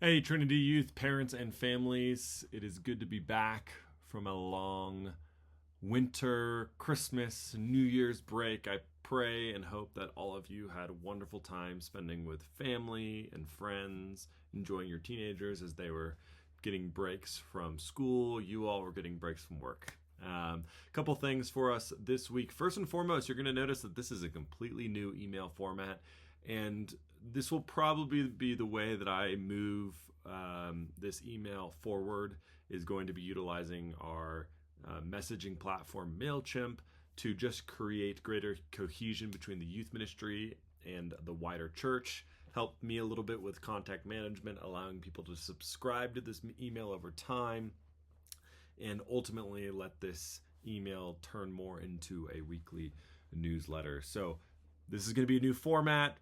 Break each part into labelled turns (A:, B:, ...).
A: Hey, Trinity Youth, parents and families. It is good to be back from a long winter, Christmas, New Year's break. I pray and hope that all of you had a wonderful time spending with family and friends, enjoying your teenagers as they were getting breaks from school. You all were getting breaks from work. A couple things for us this week. First and foremost, you're going to notice that this is a completely new email format, and this will probably be the way that I move this email forward. Is going to be utilizing our messaging platform MailChimp to just create greater cohesion between the youth ministry and the wider church. Helped me a little bit with contact management, allowing people to subscribe to this email over time, and ultimately let this email turn more into a weekly newsletter. So this is going to be a new format.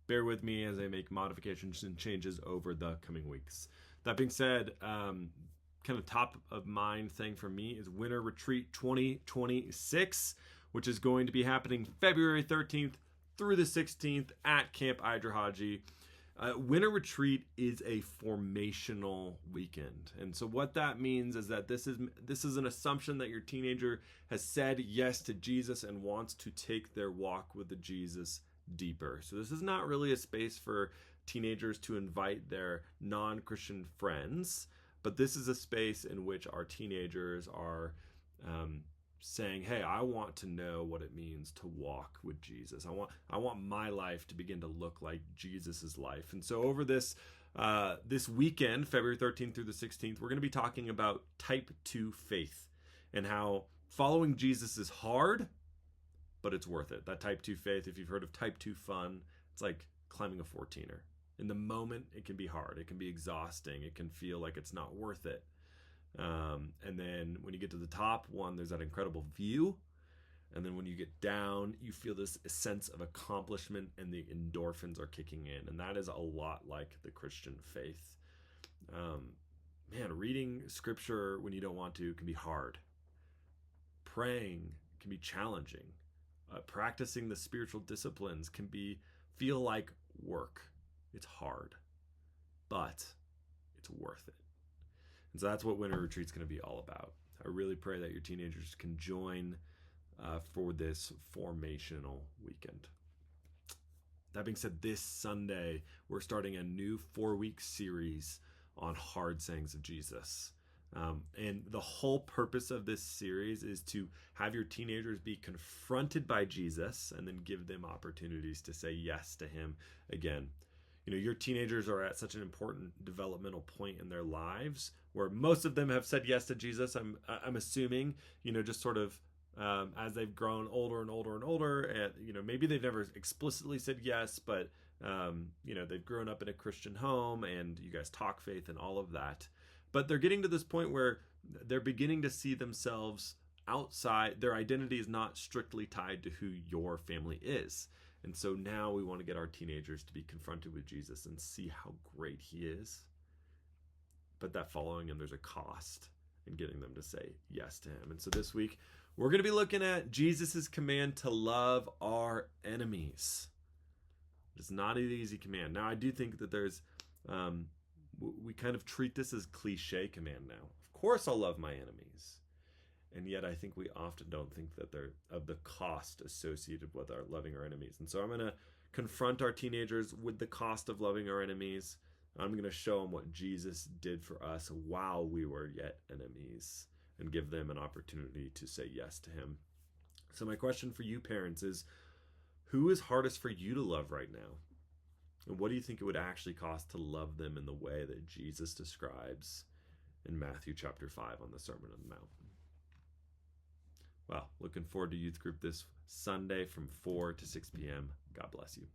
A: Bear with me as I make modifications and changes over the coming weeks. That being said, kind of top of mind thing for me is Winter Retreat 2026, which is going to be happening February 13th through the 16th at Camp Idrahaji. Winter Retreat is a formational weekend. And so what that means is that this is an assumption that your teenager has said yes to Jesus and wants to take their walk with the Jesus deeper. So this is not really a space for teenagers to invite their non-Christian friends, but this is a space in which our teenagers are saying, hey, I want to know what it means to walk with Jesus. I want my life to begin to look like Jesus's life. And so over this weekend, February 13th through the 16th, we're going to be talking about type 2 faith and how following Jesus is hard, but it's worth it. That type 2 faith, if you've heard of type 2 fun, it's like climbing a 14er. In the moment, it can be hard. It can be exhausting. It can feel like it's not worth it. And then when you get to the top one, there's that incredible view. And then when you get down, you feel this sense of accomplishment and the endorphins are kicking in. And that is a lot like the Christian faith. Reading scripture when you don't want to can be hard. Praying can be challenging. Practicing the spiritual disciplines can feel like work. It's hard, but it's worth it. And so that's what Winter Retreat's going to be all about. I really pray that your teenagers can join for this formational weekend. That being said, this Sunday, we're starting a new 4-week series on hard sayings of Jesus. And the whole purpose of this series is to have your teenagers be confronted by Jesus and then give them opportunities to say yes to him again. You know, your teenagers are at such an important developmental point in their lives where most of them have said yes to Jesus. I'm assuming, just sort of as they've grown older and older and older, and maybe they've never explicitly said yes, but they've grown up in a Christian home and you guys talk faith and all of that. But they're getting to this point where they're beginning to see themselves outside. Their identity is not strictly tied to who your family is. And so now we want to get our teenagers to be confronted with Jesus and see how great he is. But that following him, there's a cost in getting them to say yes to him. And so this week, we're going to be looking at Jesus's command to love our enemies. It's not an easy command. Now, I do think that there's, we kind of treat this as cliche command now. Of course I'll love my enemies. And yet I think we often don't think that they're of the cost associated with our loving our enemies. And so I'm going to confront our teenagers with the cost of loving our enemies. I'm going to show them what Jesus did for us while we were yet enemies and give them an opportunity to say yes to him. So my question for you parents is, who is hardest for you to love right now? And what do you think it would actually cost to love them in the way that Jesus describes in Matthew chapter 5 on the Sermon on the Mount? Well, looking forward to youth group this Sunday from 4 to 6 p.m. God bless you.